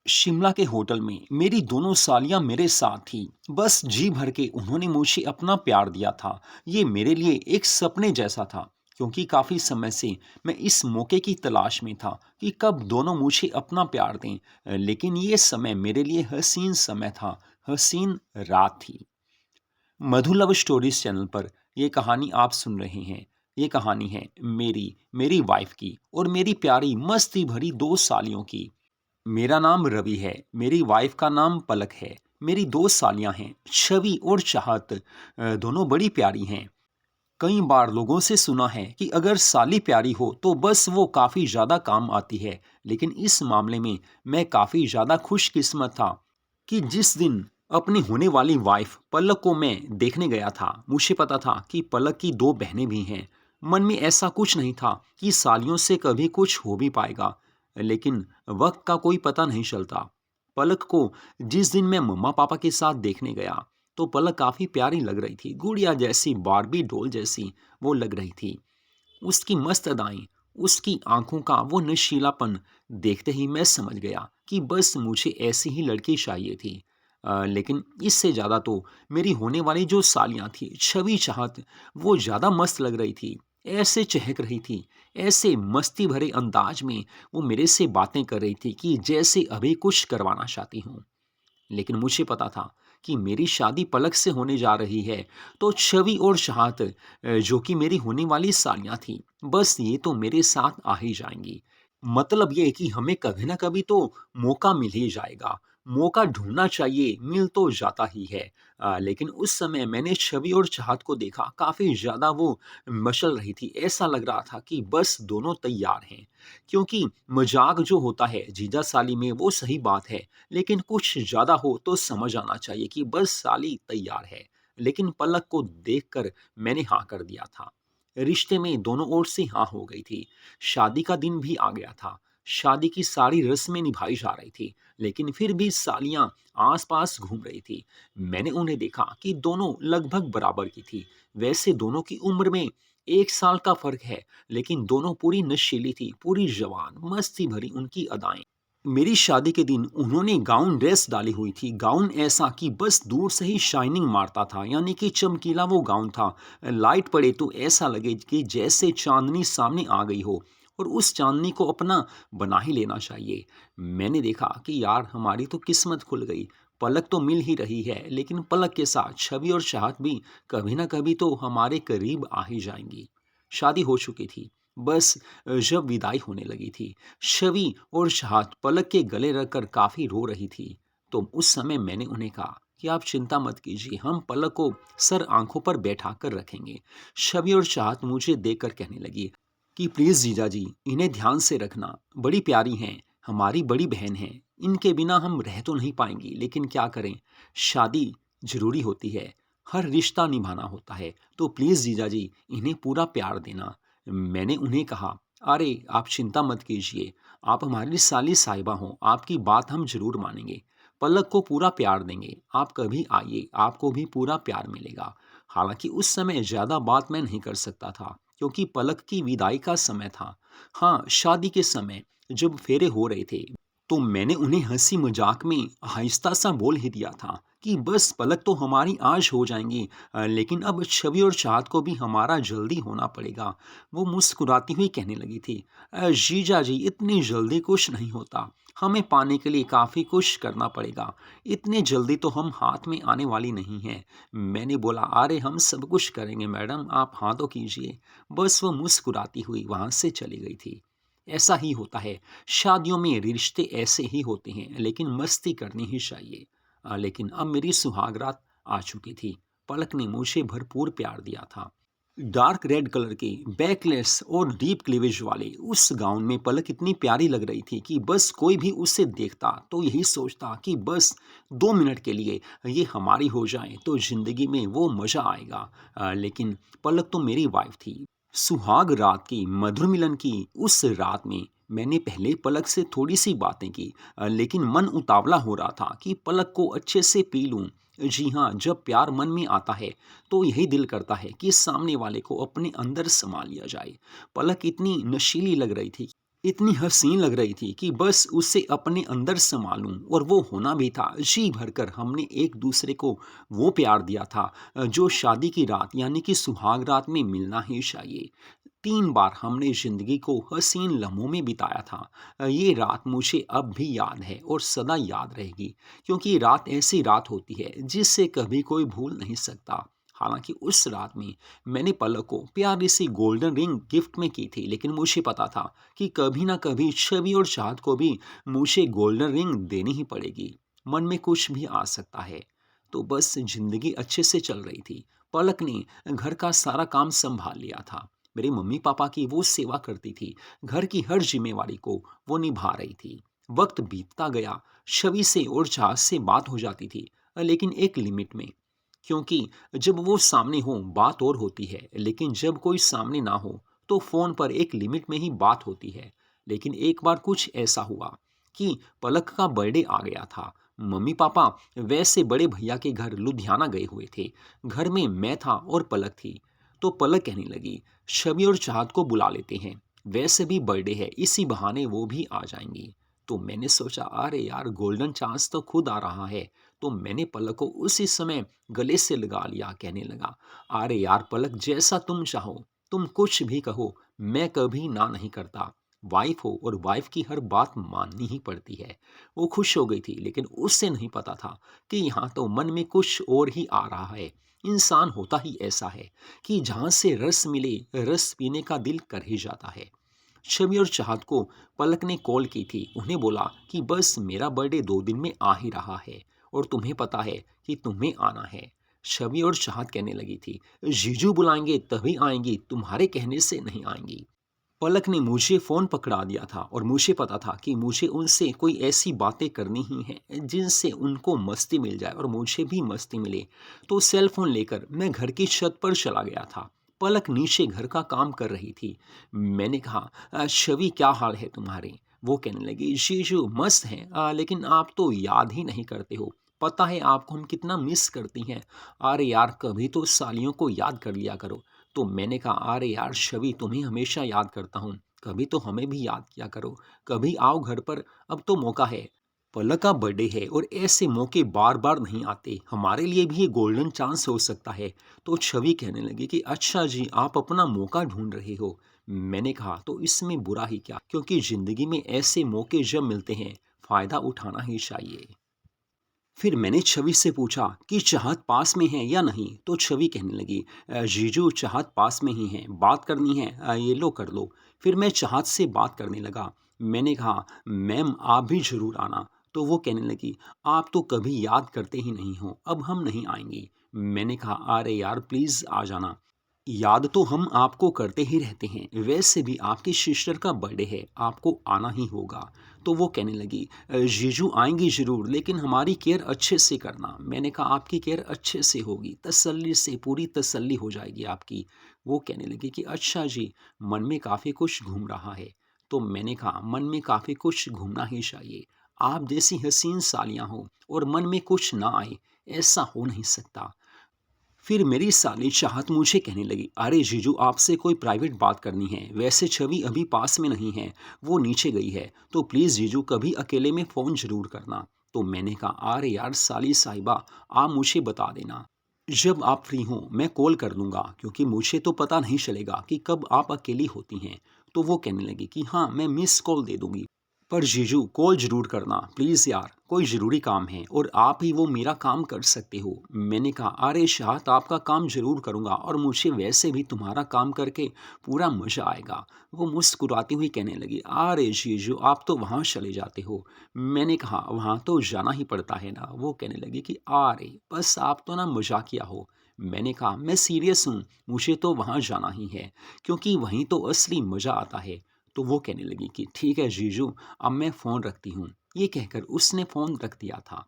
शिमला के होटल में मेरी दोनों सालियां मेरे साथ थी। बस जी भर के उन्होंने मुझे अपना प्यार दिया था। ये मेरे लिए एक सपने जैसा था, क्योंकि काफ़ी समय से मैं इस मौके की तलाश में था कि कब दोनों मुझे अपना प्यार दें। लेकिन ये समय मेरे लिए हसीन समय था, हसीन रात थी। मधु लव स्टोरीज चैनल पर ये कहानी आप सुन रहे हैं। ये कहानी है मेरी मेरी वाइफ की और मेरी प्यारी मस्ती भरी दो सालियों की। मेरा नाम रवि है, मेरी वाइफ का नाम पलक है। मेरी दो सालियां हैं, छवि और चाहत। दोनों बड़ी प्यारी हैं। कई बार लोगों से सुना है कि अगर साली प्यारी हो तो बस वो काफ़ी ज़्यादा काम आती है। लेकिन इस मामले में मैं काफ़ी ज़्यादा खुशकिस्मत था कि जिस दिन अपनी होने वाली वाइफ पलक को मैं देखने गया था, मुझे पता था कि पलक की दो बहनें भी हैं। मन में ऐसा कुछ नहीं था कि सालियों से कभी कुछ हो भी पाएगा। लेकिन वक्त का कोई पता नहीं चलता। पलक को जिस दिन मैं मम्मा पापा के साथ देखने गया, तो पलक काफ़ी प्यारी लग रही थी, गुड़िया जैसी, बारबी डॉल जैसी वो लग रही थी। उसकी मस्त अदाएं, उसकी आंखों का वो नशीलापन देखते ही मैं समझ गया कि बस मुझे ऐसी ही लड़की चाहिए थी। लेकिन इससे ज़्यादा तो मेरी होने वाली जो सालियाँ थी, छवि चाहत, वो ज़्यादा मस्त लग रही थी। ऐसे चहक रही थी, ऐसे मस्ती भरे अंदाज में वो मेरे से बातें कर रही थी कि जैसे अभी कुछ करवाना चाहती हूँ। लेकिन मुझे पता था कि मेरी शादी पलक से होने जा रही है, तो छवि और चाहत, जो कि मेरी होने वाली सालियाँ थीं, बस ये तो मेरे साथ आ ही जाएँगी। मतलब ये कि हमें कभी न कभी तो मौका मिल ही जाएगा। मौका ढूँढना चाहिए, मिल तो जाता ही है। लेकिन उस समय मैंने छवि और चाहत को देखा, काफ़ी ज़्यादा वो मचल रही थी। ऐसा लग रहा था कि बस दोनों तैयार हैं। क्योंकि मज़ाक जो होता है जीजा-साली में वो सही बात है, लेकिन कुछ ज़्यादा हो तो समझ आना चाहिए कि बस साली तैयार है। लेकिन पलक को देखकर मैंने हाँ कर दिया था। रिश्ते में दोनों ओर से हाँ हो गई थी। शादी का दिन भी आ गया था। शादी की सारी रस्में निभाई जा रही थी, लेकिन फिर भी सालियाँ आस-पास घूम रही थी। मैंने उन्हें देखा कि दोनों लगभग बराबर की थी। वैसे दोनों की उम्र में 1 साल का फ़र्क है, लेकिन दोनों पूरी नशीली थी, पूरी जवान, मस्ती भरी उनकी अदाएँ। मेरी शादी के दिन उन्होंने गाउन ड्रेस डाली हुई थी। गाउन ऐसा कि बस दूर से ही शाइनिंग मारता था, यानी कि चमकीला वो गाउन था। लाइट पड़े तो ऐसा लगे कि जैसे चाँदनी सामने आ गई हो और उस चाँदनी को अपना बना ही लेना चाहिए। मैंने देखा कि यार हमारी तो किस्मत खुल गई। पलक तो मिल ही रही है, लेकिन पलक के साथ छवि और चाहत भी कभी न कभी तो हमारे करीब आ ही जाएँगी। शादी हो चुकी थी। बस जब विदाई होने लगी थी, छवि और चाहत पलक के गले लगकर काफ़ी रो रही थी। तो उस समय मैंने उन्हें कहा कि आप चिंता मत कीजिए, हम पलक को सर आंखों पर बैठा कर रखेंगे। छवि और चाहत मुझे देखकर कहने लगी कि प्लीज़ जीजा जी, इन्हें ध्यान से रखना, बड़ी प्यारी हैं, हमारी बड़ी बहन हैं, इनके बिना हम रह तो नहीं पाएंगी, लेकिन क्या करें, शादी जरूरी होती है, हर रिश्ता निभाना होता है, तो प्लीज़ जीजा जी, इन्हें पूरा प्यार देना। मैंने उन्हें कहा, अरे आप चिंता मत कीजिए, आप हमारी साली साहिबा हो, आपकी बात हम ज़रूर मानेंगे, पलक को पूरा प्यार देंगे, आप कभी आइए, आपको भी पूरा प्यार मिलेगा। हालांकि उस समय ज़्यादा बात मैं नहीं कर सकता था, क्योंकि पलक की विदाई का समय था। हाँ, शादी के समय जब फेरे हो रहे थे, तो मैंने उन्हें हंसी मजाक में आहिस्ता सा बोल ही दिया था कि बस पलक तो हमारी आज हो जाएंगी, लेकिन अब छवि और चाहत को भी हमारा जल्दी होना पड़ेगा। वो मुस्कुराती हुई कहने लगी थी, जीजा जी, इतनी जल्दी कुछ नहीं होता, हमें पाने के लिए काफ़ी कुछ करना पड़ेगा, इतनी जल्दी तो हम हाथ में आने वाली नहीं हैं। मैंने बोला, अरे हम सब कुछ करेंगे मैडम, आप हाँ तो कीजिए। बस वो मुस्कुराती हुई वहाँ से चली गई थी। ऐसा ही होता है, शादियों में रिश्ते ऐसे ही होते हैं, लेकिन मस्ती करनी ही चाहिए। लेकिन अब मेरी सुहागरात आ चुकी थी। पलक ने मुझे भरपूर प्यार दिया था। डार्क रेड कलर के बैकलेस और डीप क्लीवेज वाले उस गाउन में पलक इतनी प्यारी लग रही थी कि बस कोई भी उसे देखता तो यही सोचता कि बस 2 मिनट के लिए ये हमारी हो जाए तो जिंदगी में वो मज़ा आएगा। लेकिन पलक तो मेरी वाइफ थी। सुहाग रात की, मधुर मिलन की उस रात में मैंने पहले पलक से थोड़ी सी बातें की, लेकिन मन उतावला हो रहा था कि पलक को अच्छे से पी लूं। जी हाँ, जब प्यार मन में आता है तो यही दिल करता है कि सामने वाले को अपने अंदर समा लिया जाए। पलक इतनी नशीली लग रही थी, इतनी हसीन लग रही थी कि बस उसे अपने अंदर समा लूं, और वो होना भी था। जी भरकर हमने एक दूसरे को वो प्यार दिया था जो शादी की रात यानी कि सुहाग रात में मिलना ही चाहिए। 3 बार हमने ज़िंदगी को हसीन लम्हों में बिताया था। ये रात मुझे अब भी याद है और सदा याद रहेगी, क्योंकि ये रात ऐसी रात होती है जिसे कभी कोई भूल नहीं सकता। हालाँकि उस रात में मैंने पलक को प्यारी सी गोल्डन रिंग गिफ्ट में की थी, लेकिन मुझे पता था कि कभी ना कभी छवि और चाँद को भी मुझे गोल्डन रिंग देनी ही पड़ेगी। मन में कुछ भी आ सकता है। तो बस ज़िंदगी अच्छे से चल रही थी। पलक ने घर का सारा काम सँभाल लिया था। मेरे मम्मी-पापा की वो सेवा करती थी। घर की हर ज़िम्मेवारी को वो निभा रही थी। वक़्त बीतता गया, छवि से और चाहत से बात हो जाती थी, लेकिन एक लिमिट में। क्योंकि जब वो सामने हो बात और होती है, लेकिन जब कोई सामने ना हो तो फ़ोन पर एक लिमिट में ही बात होती है। लेकिन एक बार कुछ ऐसा हुआ कि पलक का बर्थडे आ गया था। मम्मी-पापा वैसे बड़े भैया के घर लुधियाना गए हुए थे। घर में मैं था और पलक थी। तो पलक कहने लगी, "छवि और चाहत को बुला लेते हैं। वैसे भी बर्थडे है, इसी बहाने वो भी आ जाएँगी।" तो मैंने सोचा, अरे यार, गोल्डन चांस तो खुद आ रहा है। तो मैंने पलक को उसी समय गले से लगा लिया, कहने लगा, "अरे यार पलक, जैसा तुम चाहो, तुम कुछ भी कहो, मैं कभी ना नहीं करता। वाइफ हो और वाइफ की हर बात माननी ही पड़ती है।" वो खुश हो गई थी, लेकिन उसे नहीं पता था कि यहाँ तो मन में कुछ और ही आ रहा है। इंसान होता ही ऐसा है कि जहाँ से रस मिले, रस पीने का दिल कर ही जाता है। शमी और चाहत को पलक ने कॉल की थी। उन्हें बोला कि बस मेरा बर्थडे 2 दिन में आ ही रहा है और तुम्हें पता है कि तुम्हें आना है। शमी और चाहत कहने लगी थी, जीजू बुलाएंगे तभी आएंगी, तुम्हारे कहने से नहीं आएंगी। पलक ने मुझे फ़ोन पकड़ा दिया था और मुझे पता था कि मुझे उनसे कोई ऐसी बातें करनी ही हैं जिनसे उनको मस्ती मिल जाए और मुझे भी मस्ती मिले। तो सेल फ़ोन लेकर मैं घर की छत पर चला गया था। पलक नीचे घर का काम कर रही थी। मैंने कहा, "छवि, क्या हाल है तुम्हारे?" वो कहने लगी, "जीजू मस्त हैं, लेकिन आप तो याद ही नहीं करते हो। पता है आपको हम कितना मिस करती हैं। अरे यार, कभी तो सालियों को याद कर लिया करो।" तो मैंने कहा, अरे यार छवि, तुम्हें हमेशा याद करता हूँ, कभी तो हमें भी याद किया करो। कभी आओ घर पर, अब तो मौका है। पलक का बर्थडे है और ऐसे मौके बार बार नहीं आते। हमारे लिए भी ये गोल्डन चांस हो सकता है। तो छवि कहने लगी कि अच्छा जी, आप अपना मौका ढूंढ रहे हो। मैंने कहा, तो इसमें बुरा ही क्या, क्योंकि जिंदगी में ऐसे मौके जब मिलते हैं, फायदा उठाना ही चाहिए। फिर मैंने छवि से पूछा कि चाहत पास में है या नहीं। तो छवि कहने लगी, जीजू चाहत पास में ही है, बात करनी है, ये लो कर लो।" फिर मैं चाहत से बात करने लगा। मैंने कहा, "मैम आप भी ज़रूर आना।" तो वो कहने लगी, "आप तो कभी याद करते ही नहीं हो, अब हम नहीं आएंगी।" मैंने कहा, "अरे यार प्लीज़ आ जाना। याद तो हम आपको करते ही रहते हैं, वैसे भी आपकी सिस्टर का बर्थडे है, आपको आना ही होगा।" तो वो कहने लगी, जीजू आएंगी ज़रूर, लेकिन हमारी केयर अच्छे से करना।" मैंने कहा, "आपकी केयर अच्छे से होगी, तसल्ली से, पूरी तसल्ली हो जाएगी आपकी।" वो कहने लगी कि अच्छा जी, मन में काफ़ी कुछ घूम रहा है। तो मैंने कहा, मन में काफ़ी कुछ घूमना ही चाहिए। आप जैसी हसीन सालियाँ हो और मन में कुछ ना आए, ऐसा हो नहीं सकता। फिर मेरी साली चाहत मुझे कहने लगी, "अरे जीजू, आपसे कोई प्राइवेट बात करनी है। वैसे छवि अभी पास में नहीं है, वो नीचे गई है। तो प्लीज़ जीजू, कभी अकेले में फ़ोन ज़रूर करना।" तो मैंने कहा, "अरे यार साली साहिबा, आप मुझे बता देना। जब आप फ्री हों मैं कॉल कर लूँगा, क्योंकि मुझे तो पता नहीं चलेगा कि कब आप अकेली होती हैं।" तो वो कहने लगी कि हाँ, मैं मिस कॉल दे दूँगी। पर जीजू कॉल ज़रूर करना प्लीज़ यार, कोई ज़रूरी काम है और आप ही वो मेरा काम कर सकते हो। मैंने कहा, अरे शाहत, आपका काम ज़रूर करूँगा और मुझे वैसे भी तुम्हारा काम करके पूरा मज़ा आएगा। वो मुस्कुराती हुई कहने लगी, अरे जीजू, आप तो वहाँ चले जाते हो। मैंने कहा, वहाँ तो जाना ही पड़ता है ना। वो कहने लगी कि अरे बस आप तो ना मजाकिया हो। मैंने कहा, मैं सीरियस हूँ, मुझे तो वहाँ जाना ही है, क्योंकि वहीं तो असली मज़ा आता है। तो वो कहने लगी कि ठीक है जीजू, अब मैं फ़ोन रखती हूँ। ये कहकर उसने फ़ोन रख दिया था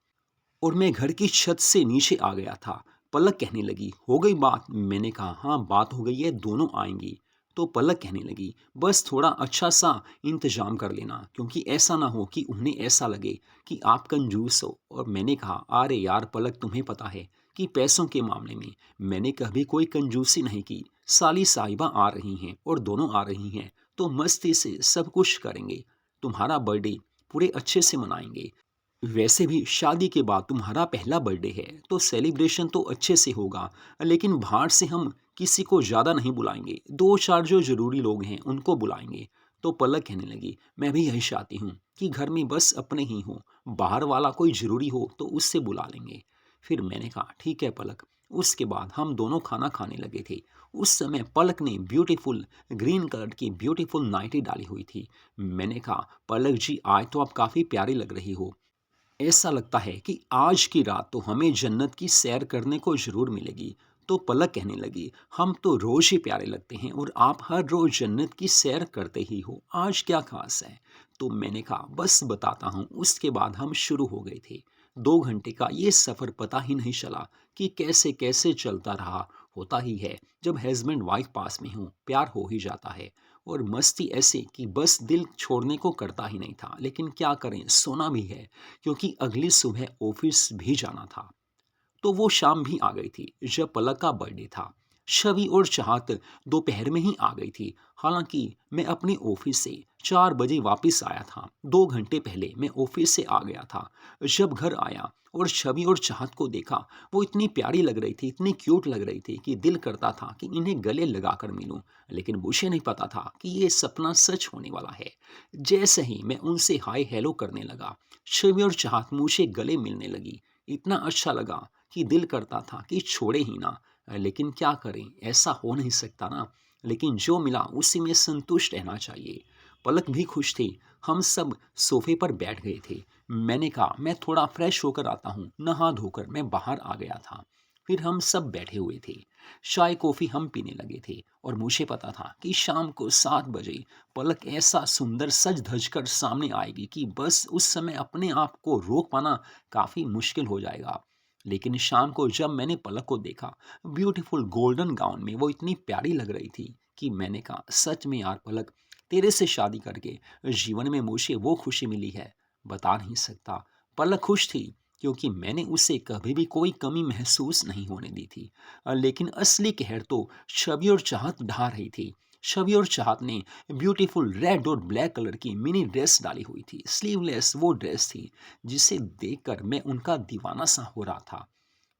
और मैं घर की छत से नीचे आ गया था। पलक कहने लगी, "हो गई बात?" मैंने कहा, "हाँ, बात हो गई है, दोनों आएँगी।" तो पलक कहने लगी, "बस थोड़ा अच्छा-सा इंतज़ाम कर लेना, क्योंकि ऐसा ना हो कि उन्हें ऐसा लगे कि आप कंजूस हो।" और मैंने कहा, "अरे यार पलक, तुम्हें पता है कि पैसों के मामले में मैंने कभी कोई कंजूसी नहीं की। साली साहिबा आ रही हैं और दोनों आ रही हैं, तो मस्ती से सब कुछ करेंगे, तुम्हारा बर्थडे पूरे अच्छे से मनाएंगे। वैसे भी शादी के बाद तुम्हारा पहला बर्थडे है तो सेलिब्रेशन तो अच्छे से होगा, लेकिन बाहर से हम किसी को ज़्यादा नहीं बुलाएंगे, दो चार जो ज़रूरी लोग हैं उनको बुलाएंगे। तो पलक कहने लगी, मैं भी यही चाहती हूँ कि घर में बस अपने ही हों, बाहर वाला कोई ज़रूरी हो तो उससे बुला लेंगे। फिर मैंने कहा ठीक है पलक। उसके बाद हम दोनों खाना खाने लगे थे। उस समय पलक ने ब्यूटीफुल ग्रीन कलर की ब्यूटीफुल नाइटी डाली हुई थी। मैंने कहा पलक जी आज तो आप काफ़ी प्यारी लग रही हो, ऐसा लगता है कि आज की रात तो हमें जन्नत की सैर करने को ज़रूर मिलेगी। तो पलक कहने लगी, हम तो रोज़ ही प्यारे लगते हैं और आप हर रोज़ जन्नत की सैर करते ही हो, आज क्या खास है। तो मैंने कहा बस बताता हूँ। उसके बाद हम शुरू हो गए थे। 2 घंटे का ये सफ़र पता ही नहीं चला कि कैसे कैसे चलता रहा। होता ही है जब हस्बैंड वाइफ पास में हो, प्यार हो ही जाता है। और मस्ती ऐसे कि बस दिल छोड़ने को करता ही नहीं था, लेकिन क्या करें, सोना भी है क्योंकि अगली सुबह ऑफिस भी जाना था। तो वो शाम भी आ गई थी जब पलक का बर्थडे था। छवि और चाहत दोपहर में ही आ गई थी। हालांकि मैं अपने ऑफिस से 4 बजे वापस आया था। 2 घंटे पहले मैं ऑफिस से आ गया था। जब घर आया और छवि और चाहत को देखा, वो इतनी प्यारी लग रही थी, इतनी क्यूट लग रही थी कि दिल करता था कि इन्हें गले लगाकर मिलूं। लेकिन मुझे नहीं पता था कि ये सपना सच होने वाला है। जैसे ही मैं उनसे हाय हेलो करने लगा, छवि और चाहत मुझे गले मिलने लगी। इतना अच्छा लगा कि दिल करता था कि छोड़े ही ना। लेकिन क्या करें, ऐसा हो नहीं सकता ना। लेकिन जो मिला उसी में संतुष्ट रहना चाहिए। पलक भी खुश थी। हम सब सोफे पर बैठ गए थे। मैंने कहा मैं थोड़ा फ्रेश होकर आता हूँ। नहा धोकर मैं बाहर आ गया था। फिर हम सब बैठे हुए थे। चाय कॉफ़ी हम पीने लगे थे और मुझे पता था कि शाम को 7 बजे पलक ऐसा सुंदर सज धज कर सामने आएगी कि बस उस समय अपने आप को रोक पाना काफ़ी मुश्किल हो जाएगा। लेकिन शाम को जब मैंने पलक को देखा, ब्यूटीफुल गोल्डन गाउन में वो इतनी प्यारी लग रही थी कि मैंने कहा सच में यार पलक, तेरे से शादी करके जीवन में मुझे वो खुशी मिली है, बता नहीं सकता। पलक खुश थी क्योंकि मैंने उसे कभी भी कोई कमी महसूस नहीं होने दी थी। लेकिन असली कहर तो छवि और चाहत ढा रही थी। छवि और चाहत ने ब्यूटीफुल रेड और ब्लैक कलर की मिनी ड्रेस डाली हुई थी। स्लीवलेस वो ड्रेस थी जिसे देखकर मैं उनका दीवाना सा हो रहा था।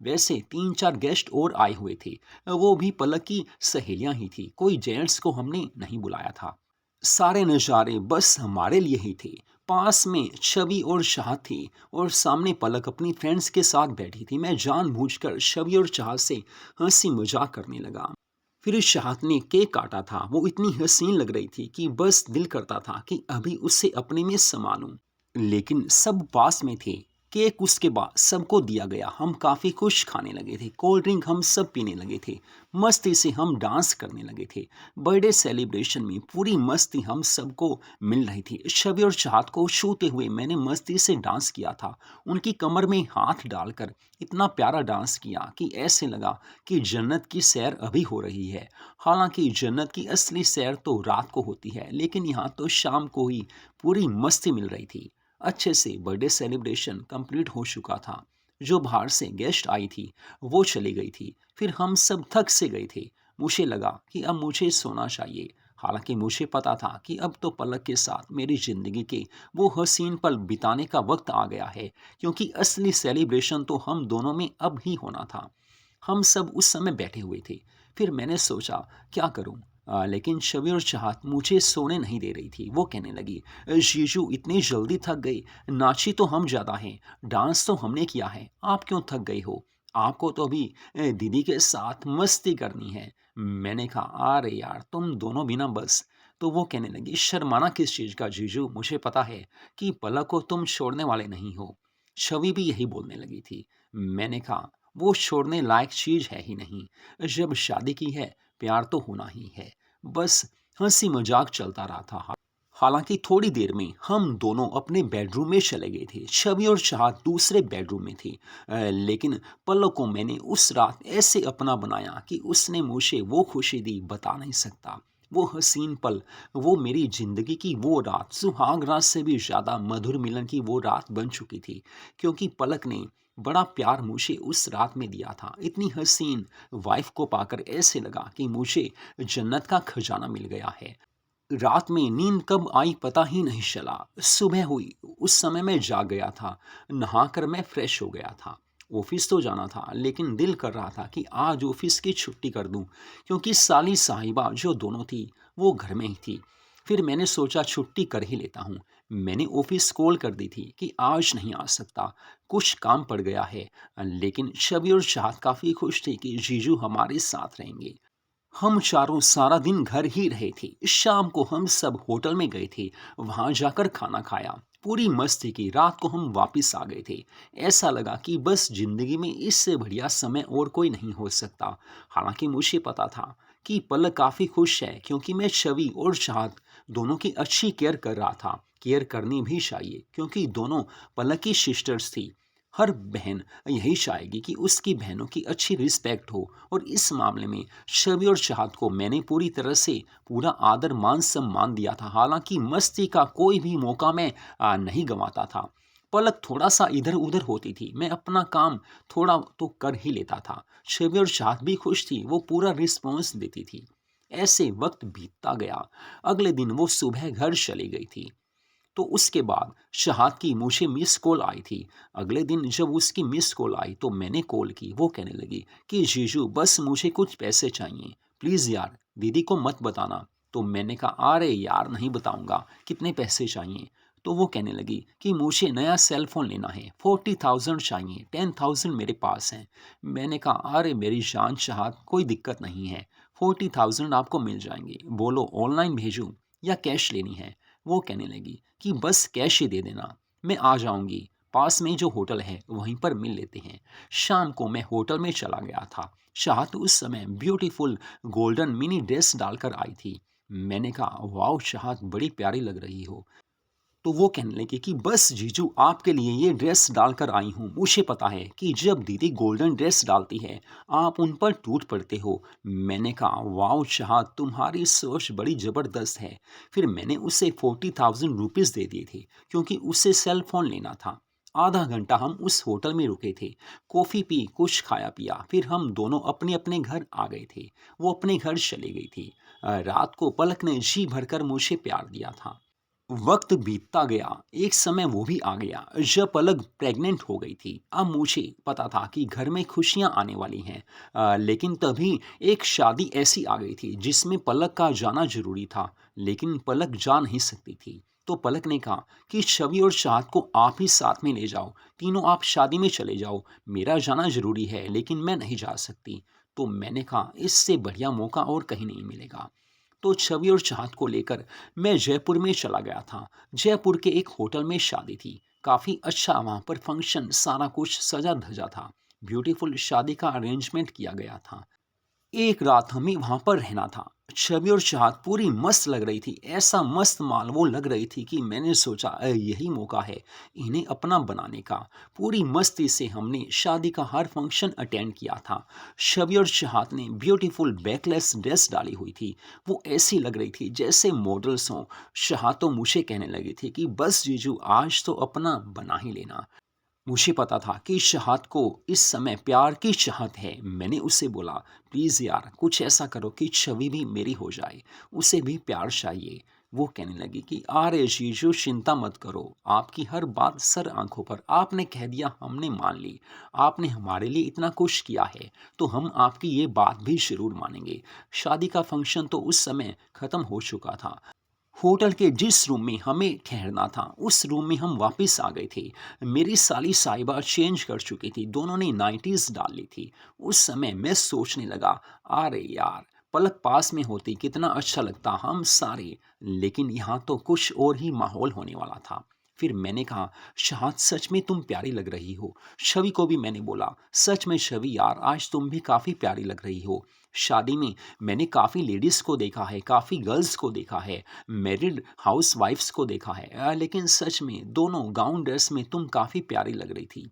वैसे 3-4 गेस्ट और आए हुए थे। वो भी पलक की सहेलियां ही थी, कोई जेंट्स को हमने नहीं बुलाया था। सारे नज़ारे बस हमारे लिए ही थे। पास में छवि और चाहत थी और सामने पलक अपनी फ्रेंड्स के साथ बैठी थी। मैं जानबूझकर छवि और चाहत से हंसी मजाक करने लगा। फिर इस चाहत ने केक काटा था। वो इतनी हसीन लग रही थी कि बस दिल करता था कि अभी उसे अपने में समा लूं। लेकिन सब पास में थे। केक उसके बाद सबको दिया गया। हम काफ़ी कुछ खाने लगे थे। कोल्ड ड्रिंक हम सब पीने लगे थे। मस्ती से हम डांस करने लगे थे। बर्थडे सेलिब्रेशन में पूरी मस्ती हम सबको मिल रही थी। छवि और चाहत को छूते हुए मैंने मस्ती से डांस किया था। उनकी कमर में हाथ डालकर इतना प्यारा डांस किया कि ऐसे लगा कि जन्नत की सैर अभी हो रही है। हालांकि जन्नत की असली सैर तो रात को होती है, लेकिन यहाँ तो शाम को ही पूरी मस्ती मिल रही थी। अच्छे से बर्थडे सेलिब्रेशन कंप्लीट हो चुका था। जो बाहर से गेस्ट आई थी वो चली गई थी। फिर हम सब थक से गए थे। मुझे लगा कि अब मुझे सोना चाहिए। हालांकि मुझे पता था कि अब तो पलक के साथ मेरी ज़िंदगी के वो हसीन पल बिताने का वक्त आ गया है, क्योंकि असली सेलिब्रेशन तो हम दोनों में अब ही होना था। हम सब उस समय बैठे हुए थे। फिर मैंने सोचा क्या करूं। लेकिन शबीर और चाहत मुझे सोने नहीं दे रही थी। वो कहने लगी, जीजू इतनी जल्दी थक गई, नाची तो हम ज़्यादा हैं, डांस तो हमने किया है, आप क्यों थक गई हो? आपको तो अभी दीदी के साथ मस्ती करनी है। मैंने कहा अरे यार तुम दोनों भी ना बस। तो वो कहने लगी, शर्माना किस चीज़ का जीजू, मुझे पता है कि पलक को तुम छोड़ने वाले नहीं हो। छवि भी यही बोलने लगी थी। मैंने कहा वो छोड़ने लायक चीज है ही नहीं। जब शादी की है, प्यार तो होना ही है। बस हंसी मजाक चलता रहा था। हालांकि थोड़ी देर में हम दोनों अपने बेडरूम में चले गए थे। छवि और चाहत दूसरे बेडरूम में थी। लेकिन पल्लव को मैंने उस रात ऐसे अपना बनाया कि उसने मुझे वो खुशी दी, बता नहीं सकता। वो हसीन पल, वो मेरी जिंदगी की वो रात सुहाग रात से भी ज्यादा मधुर मिलन की वो रात बन चुकी थी, क्योंकि पलक ने बड़ा प्यार मुझे उस रात में दिया था। इतनी हसीन वाइफ को पाकर ऐसे लगा कि मुझे जन्नत का खजाना मिल गया है। रात में नींद कब आई पता ही नहीं चला। सुबह हुई, उस समय मैं जाग गया था। नहाकर मैं फ्रेश हो गया था। ऑफिस तो जाना था, लेकिन दिल कर रहा था कि आज ऑफिस की छुट्टी कर दूं, क्योंकि साली साहिबा जो दोनों थी, वो घर में ही थी। फिर मैंने सोचा छुट्टी कर ही लेता हूँ। मैंने ऑफिस कॉल कर दी थी कि आज नहीं आ सकता, कुछ काम पड़ गया है। लेकिन शबी और शाहद काफ़ी खुश थे कि जीजू हमारे साथ रहेंगे। हम चारों सारा दिन घर ही रहे थे। शाम को हम सब होटल में गए थे। वहां जाकर खाना खाया, पूरी मस्ती की। रात को हम वापस आ गए थे। ऐसा लगा कि बस जिंदगी में इससे बढ़िया समय और कोई नहीं हो सकता। हालांकि मुझे पता था कि पलक काफ़ी खुश है, क्योंकि मैं छवि और चाहत दोनों की अच्छी केयर कर रहा था। केयर करनी भी चाहिए, क्योंकि दोनों पलक की सिस्टर्स थी। हर बहन यही चाहेगी कि उसकी बहनों की अच्छी रिस्पेक्ट हो, और इस मामले में शबी और चाहत को मैंने पूरी तरह से पूरा आदर मान सम्मान दिया था। हालांकि मस्ती का कोई भी मौका मैं नहीं गंवाता था। पलक थोड़ा सा इधर उधर होती थी, मैं अपना काम थोड़ा तो कर ही लेता था। शबी और चाहत भी खुश थी, वो पूरा रिस्पॉन्स देती थी। ऐसे वक्त बीतता गया। अगले दिन वो सुबह घर चली गई थी। तो उसके बाद शहाद की मुझे मिस कॉल आई थी। अगले दिन जब उसकी मिस कॉल आई तो मैंने कॉल की। वो कहने लगी कि जीजू बस मुझे कुछ पैसे चाहिए, प्लीज़ यार दीदी को मत बताना। तो मैंने कहा अरे यार नहीं बताऊंगा, कितने पैसे चाहिए। तो वो कहने लगी कि मुझे नया सेल फोन लेना है, 40,000 चाहिए, 10,000 मेरे पास हैं। मैंने कहा अरे मेरी जान शहाद कोई दिक्कत नहीं है, 40,000 आपको मिल जाएंगे, बोलो ऑनलाइन भेजूँ या कैश लेनी है। वो कहने लगी कि बस कैश ही दे देना, मैं आ जाऊंगी, पास में जो होटल है वहीं पर मिल लेते हैं। शाम को मैं होटल में चला गया था। शाहत उस समय ब्यूटीफुल गोल्डन मिनी ड्रेस डालकर आई थी। मैंने कहा वाह शाहत बड़ी प्यारी लग रही हो। तो वो कहने लगी कि बस जीजू आपके लिए ये ड्रेस डालकर आई हूँ, मुझे पता है कि जब दीदी गोल्डन ड्रेस डालती है आप उन पर टूट पड़ते हो। मैंने कहा वाओ शाहद तुम्हारी सोच बड़ी ज़बरदस्त है। फिर मैंने उसे 40,000 रुपीज़ दे दिए थे, क्योंकि उसे सेल फोन लेना था। आधा घंटा हम उस होटल में रुके थे, कॉफ़ी पी, कुछ खाया पिया, फिर हम दोनों अपने अपने घर आ गए थे। वो अपने घर चली गई थी। रात को पलक ने जी भरकर मुझे प्यार दिया था। वक्त बीतता गया। एक समय वो भी आ गया जब पलक प्रेग्नेंट हो गई थी। अब मुझे पता था कि घर में खुशियां आने वाली हैं। लेकिन तभी एक शादी ऐसी आ गई थी जिसमें पलक का जाना जरूरी था, लेकिन पलक जा नहीं सकती थी। तो पलक ने कहा कि छवि और चाहत को आप ही साथ में ले जाओ, तीनों आप शादी में चले जाओ, मेरा जाना जरूरी है लेकिन मैं नहीं जा सकती। तो मैंने कहा इससे बढ़िया मौका और कहीं नहीं मिलेगा। तो छवि और चाहत को लेकर मैं जयपुर में चला गया था। जयपुर के एक होटल में शादी थी। काफ़ी अच्छा वहाँ पर फंक्शन, सारा कुछ सजा धजा था। ब्यूटीफुल शादी का अरेंजमेंट किया गया था। एक रात हमें वहां पर रहना था। छवि और चाहत पूरी मस्त लग रही थी। ऐसा मस्त माल वो लग रही थी कि मैंने सोचा यही मौका है इन्हें अपना बनाने का। पूरी मस्ती से हमने शादी का हर फंक्शन अटेंड किया था। छवि और चाहत ने ब्यूटीफुल बैकलेस ड्रेस डाली हुई थी। वो ऐसी लग रही थी जैसे मॉडल्स हों। चाहत तो मुझे कहने लगी थी कि बस जीजू आज तो अपना बना ही लेना। मुझे पता था कि शहाद को इस समय प्यार की चाहत है। मैंने उससे बोला प्लीज़ यार कुछ ऐसा करो कि छवि भी मेरी हो जाए, उसे भी प्यार चाहिए। वो कहने लगी कि अरे जीजू चिंता मत करो, आपकी हर बात सर आंखों पर, आपने कह दिया हमने मान ली। आपने हमारे लिए इतना कुछ किया है तो हम आपकी ये बात भी ज़रूर मानेंगे। शादी का फंक्शन तो उस समय ख़त्म हो चुका था। होटल के जिस रूम में हमें ठहरना था उस रूम में हम वापस आ गए थे। मेरी साली साहिबा चेंज कर चुकी थी, दोनों ने नाइटीज डाल ली थी। उस समय मैं सोचने लगा अरे यार पलक पास में होती कितना अच्छा लगता हम सारे। लेकिन यहाँ तो कुछ और ही माहौल होने वाला था। फिर मैंने कहा शायद सच में तुम प्यारी लग रही हो। छवि को भी मैंने बोला सच में छवि यार आज तुम भी काफ़ी प्यारी लग रही हो। शादी में मैंने काफ़ी लेडीज़ को देखा है, काफ़ी गर्ल्स को देखा है, मैरिड हाउस वाइफ्स को देखा है, लेकिन सच में दोनों गाउन ड्रेस में तुम काफ़ी प्यारी लग रही थी।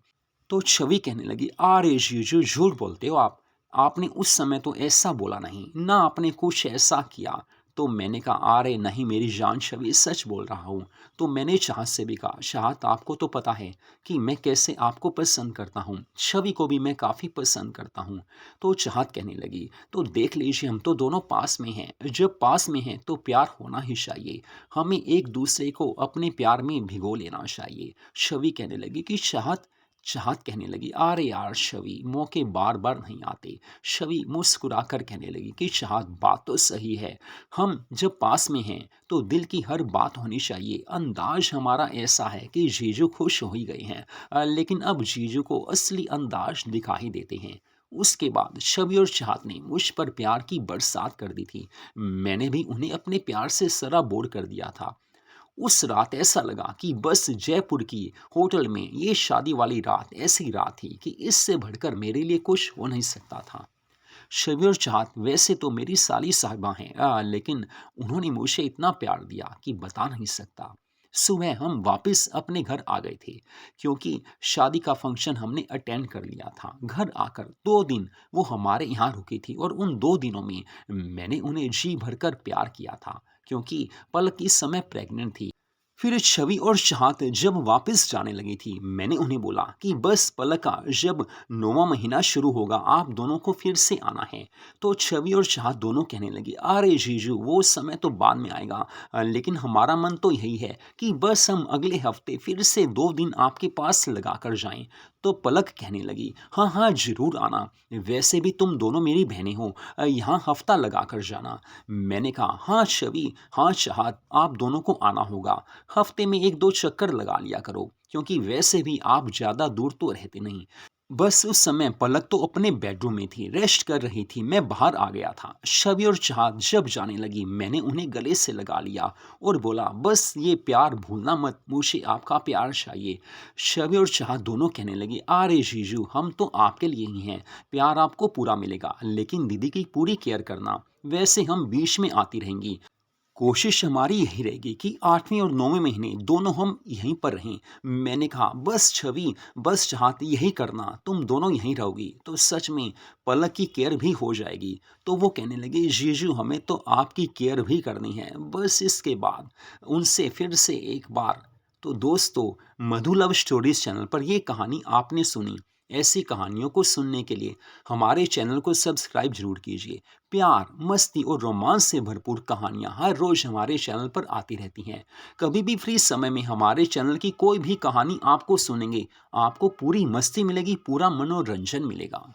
तो छवि कहने लगी अरे जीजू झूठ बोलते हो आप। आपने उस समय तो ऐसा बोला नहीं ना, आपने कुछ ऐसा किया। तो मैंने कहा, अरे नहीं मेरी जान छवि, सच बोल रहा हूँ। तो मैंने चाहत से भी कहा, चाहत आपको तो पता है कि मैं कैसे आपको पसंद करता हूँ, छवि को भी मैं काफ़ी पसंद करता हूँ। तो चाहत कहने लगी, तो देख लीजिए हम तो दोनों पास में हैं, जब पास में हैं तो प्यार होना ही चाहिए, हमें एक दूसरे को अपने प्यार में भिगो लेना चाहिए। छवि कहने लगी कि चाहत, चाहत कहने लगी, अरे यार छवि, मौके बार बार नहीं आते। छवि मुस्कुराकर कहने लगी कि चाहत, बात तो सही है, हम जब पास में हैं तो दिल की हर बात होनी चाहिए। अंदाज हमारा ऐसा है कि जीजू खुश हो ही गए हैं, लेकिन अब जीजू को असली अंदाज दिखा ही देते हैं। उसके बाद छवि और चाहत ने मुझ पर प्यार की बरसात कर दी थी। मैंने भी उन्हें अपने प्यार से सराबोर कर दिया था। उस रात ऐसा लगा कि बस जयपुर की होटल में ये शादी वाली रात ऐसी रात थी कि इससे बढ़कर मेरे लिए कुछ हो नहीं सकता था। शबीर चाहत वैसे तो मेरी साली साहिबा हैं, लेकिन उन्होंने मुझे इतना प्यार दिया कि बता नहीं सकता। सुबह हम वापस अपने घर आ गए थे, क्योंकि शादी का फंक्शन हमने अटेंड कर लिया था। घर आकर 2 दिन वो हमारे यहाँ रुकी थी और उन 2 दिनों में मैंने उन्हें जी भरकर प्यार किया था, क्योंकि पलक इस समय प्रेग्नेंट थी। फिर छवि और चाहत जब वापस जाने लगी थी, मैंने उन्हें बोला कि बस पलका, जब 9वां महीना शुरू होगा आप दोनों को फिर से आना है। तो छवि और चाहत दोनों कहने लगी, अरे जीजू वो समय तो बाद में आएगा, लेकिन हमारा मन तो यही है कि बस हम अगले हफ्ते फिर से 2 दिन आपके पास लगा कर जाएं। तो पलक कहने लगी, हाँ हाँ जरूर आना, वैसे भी तुम दोनों मेरी बहनें हो, यहाँ हफ्ता लगा कर जाना। मैंने कहा, हाँ छवि, हाँ चाहत, आप दोनों को आना होगा, हफ्ते में 1-2 चक्कर लगा लिया करो, क्योंकि वैसे भी आप ज़्यादा दूर तो रहते नहीं। बस उस समय पलक तो अपने बेडरूम में थी, रेस्ट कर रही थी, मैं बाहर आ गया था। शबी और चाहत जब जाने लगी, मैंने उन्हें गले से लगा लिया और बोला, बस ये प्यार भूलना मत, मुझे आपका प्यार चाहिए। शबी और चाहत दोनों कहने लगी, अरे जीजू हम तो आपके लिए ही हैं, प्यार आपको पूरा मिलेगा, लेकिन दीदी की पूरी केयर करना, वैसे हम बीच में आती रहेंगी। कोशिश हमारी यही रहेगी कि 8वें और 9वें महीने दोनों हम यहीं पर रहें। मैंने कहा, बस छवि, बस चाहत यही करना, तुम दोनों यहीं रहोगी तो सच में पलक की केयर भी हो जाएगी। तो वो कहने लगे, जीजू हमें तो आपकी केयर भी करनी है, बस इसके बाद उनसे फिर से एक बार। तो दोस्तों, मधु लव स्टोरीज चैनल पर ये कहानी आपने सुनी। ऐसी कहानियों को सुनने के लिए हमारे चैनल को सब्सक्राइब जरूर कीजिए। प्यार, मस्ती और रोमांस से भरपूर कहानियाँ हर रोज हमारे चैनल पर आती रहती हैं। कभी भी फ्री समय में हमारे चैनल की कोई भी कहानी आपको सुनेंगे, आपको पूरी मस्ती मिलेगी, पूरा मनोरंजन मिलेगा।